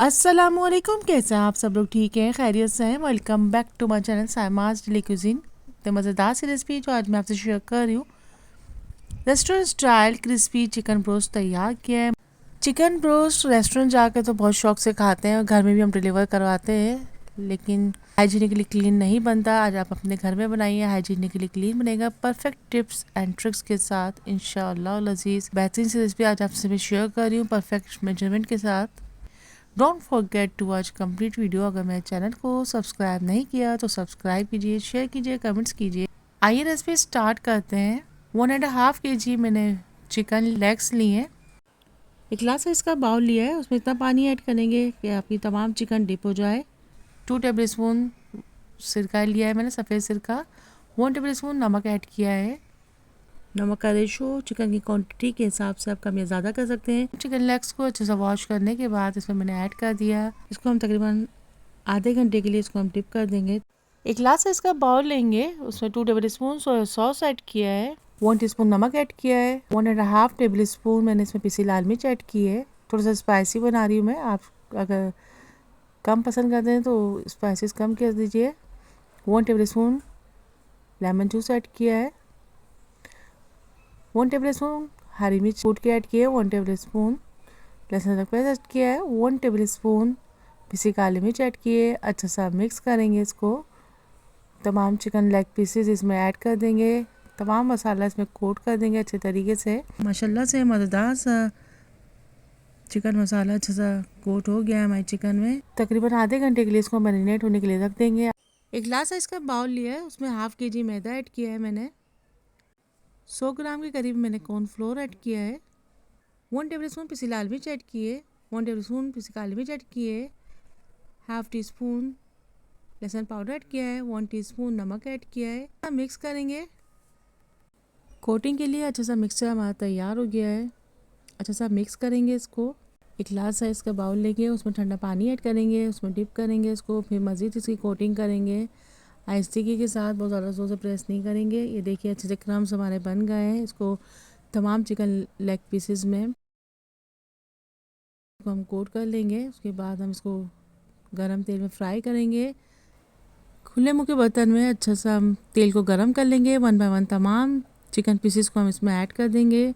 अस्सलामुअलैकुम, कैसे हैं आप सब लोग? ठीक हैं, खैरियत से हैं? Welcome back to my channel Saima's daily cuisine. तो मज़ेदार सी रेसिपी जो आज मैं आपसे शेयर कर रही हूँ, restaurant style crispy chicken broast तैयार किया है। चिकन ब्रोस्ट रेस्टोरेंट जाकर तो बहुत शौक से खाते हैं और घर में भी हम डिलीवर करवाते हैं, लेकिन हाइजीनिकली क्लीन नहीं बनता। आज आप अपने घर में बनाइए, हाइजीनिकली क्लीन बनेगा, परफेक्ट टिप्स एंड ट्रिक्स के साथ इंशाअल्लाह लजीज बेहतरीन सी रेसिपी आज आपसे मैं शेयर कर रही हूँ परफेक्ट मेजरमेंट के साथ। Don't forget to watch complete video. अगर मेरे चैनल को सब्सक्राइब नहीं किया तो सब्सक्राइब कीजिए, शेयर कीजिए, कमेंट्स कीजिए। आइए रेसिपी स्टार्ट करते हैं। 1.5 kg मैंने चिकन लेग्स लिए हैं। एक ग्लास साइज का बाउल लिया है, उसमें इतना पानी ऐड करेंगे कि आपकी तमाम चिकन डिप हो जाए। 2 टेबल स्पून सिरका लिया है मैंने, सफ़ेद सिरका। 1 टेबल स्पून नमक ऐड किया है। नमक का रेशो चिकन की क्वांटिटी के हिसाब से आप कम या ज़्यादा कर सकते हैं। चिकन लेग्स को अच्छे से वॉश करने के बाद इसमें मैंने ऐड कर दिया। इसको हम तकरीबन आधे घंटे के लिए इसको हम डिप कर देंगे। एक ग्लास साइज का बाउल लेंगे, उसमें 2 table spoon soya sauce add किया है, 1 टीस्पून नमक ऐड किया है, 1.5 टेबल स्पून मैंने इसमें पिसी लाल मिर्च ऐड की है। थोड़ा सा स्पाइसी बना रही हूँ मैं, आप अगर कम पसंद करते हैं तो स्पाइसेस कम कर दीजिए। 1 table spoon lemon juice add किया है, 1 टेबल स्पून हरी मिर्च कूट के ऐड किया है, 1 टेबल स्पून लहसुन अदरक पेस्ट ऐड किया है, 1 टेबल स्पून पिसी काली मिर्च ऐड किए। अच्छा सा मिक्स करेंगे इसको। तमाम चिकन लेग पीसेस इसमें ऐड कर देंगे, तमाम मसाला इसमें कोट कर देंगे अच्छे तरीके से। माशाल्लाह से मज़ेदार सा चिकन मसाला अच्छा सा कोट हो गया है हमारे चिकन में। तकरीबन आधे घंटे के लिए इसको मैरिनेट होने के लिए रख देंगे। एक ग्लास साइज का बाउल लिया है, उसमें 1/2 kg मैदा ऐड किया है मैंने। 100 ग्राम के करीब मैंने कॉर्नफ्लोर ऐड किया है। 1 टेबल स्पून पिसी लाल मिर्च ऐड किए, 1 टेबल स्पून पिसी काली मिर्च ऐड किए, 1/2 टीस्पून लहसुन पाउडर ऐड किया है, 1 टीस्पून नमक ऐड किया है। मिक्स करेंगे। कोटिंग के लिए अच्छा सा मिक्सचर हमारा तैयार हो गया है। अच्छा सा मिक्स करेंगे इसको। एक ग्लास साइज़ का बाउल लेंगे, उसमें ठंडा पानी ऐड करेंगे, उसमें डिप करेंगे इसको, फिर मज़ीद इसकी कोटिंग करेंगे। आइसटिकी के साथ बहुत ज़्यादा जोर से प्रेस नहीं करेंगे। ये देखिए अच्छे से क्रम्स हमारे बन गए हैं। इसको तमाम चिकन लेग पीसेस में हम कोट कर लेंगे। उसके बाद हम इसको गरम तेल में फ्राई करेंगे। खुले मुँह के बर्तन में अच्छा सा हम तेल को गरम कर लेंगे। 1 बाय 1 तमाम चिकन पीसेस को हम इसमें ऐड कर देंगे।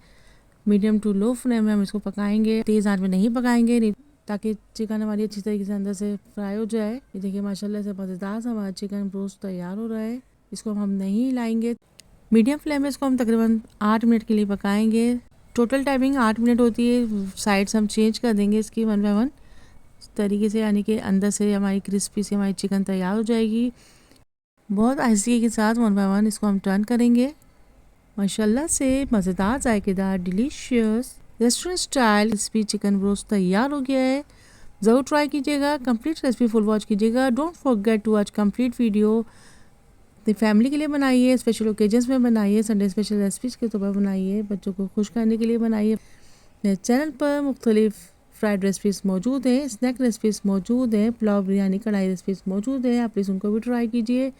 मीडियम टू लो फ्लेम में हम इसको पकाएंगे, तेज़ आंच में नहीं पकाएंगे, नहीं ताकि चिकन हमारी अच्छी तरीके से अंदर से फ्राई हो जाए। ये देखिए माशाल्लाह से मज़ेदार सा हमारा चिकन ब्रोस्ट तैयार हो रहा है। इसको हम नहीं हिलाएंगे। मीडियम फ्लेम में इसको हम तकरीबन 8 मिनट के लिए पकाएंगे। टोटल टाइमिंग 8 मिनट होती है। साइड्स हम चेंज कर देंगे इसकी 1 बाय 1 तरीके से, यानी कि अंदर से हमारी क्रिस्पी से हमारी चिकन तैयार हो जाएगी। बहुत आहिस्ते के साथ 1 बाय 1 इसको हम टर्न करेंगे। माशाल्लाह से मज़ेदार जायकेदार delicious restaurant style crispy chicken broast तैयार हो गया है। ज़रूर ट्राई कीजिएगा, कंप्लीट रेसिपी फुल वॉच कीजिएगा। Don't forget to watch complete video. अपनी फैमिली के लिए बनाइए, स्पेशल ओकेजन्स में बनाइए, संडे स्पेशल रेसिपीज़ के तौर पर बनाइए, बच्चों को खुश करने के लिए बनाइए। मेरे चैनल पर मुख्तलिफ फ्राइड रेसिपीज़ मौजूद हैं, स्नैक रेसिपीज़ मौजूद हैं, पुलाव बिरयानी कढ़ाई रेसिपीज़ मौजूद हैं। आप प्लीज़ उनको भी ट्राई कीजिए।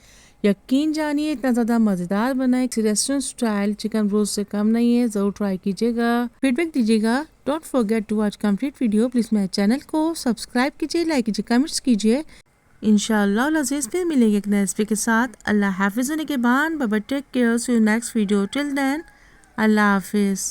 यकीन जानिए इतना ज़्यादा मज़ेदार बना है, रेस्टोरेंट स्टाइल चिकन ब्रोस्ट से कम नहीं है। ज़रूर ट्राई कीजिएगा, फीडबैक दीजिएगा। Don't forget to watch complete video. Please मेरे चैनल को सब्सक्राइब कीजिए, लाइक कीजिए, कमेंट्स कीजिए। इंशाअल्लाह लजीज फिर मिलेंगे एक नए रेसिपी के साथ। अल्लाह हाफिज़। के बाद bye bye, take care, see you next video. Till then अल्लाह हाफिज़।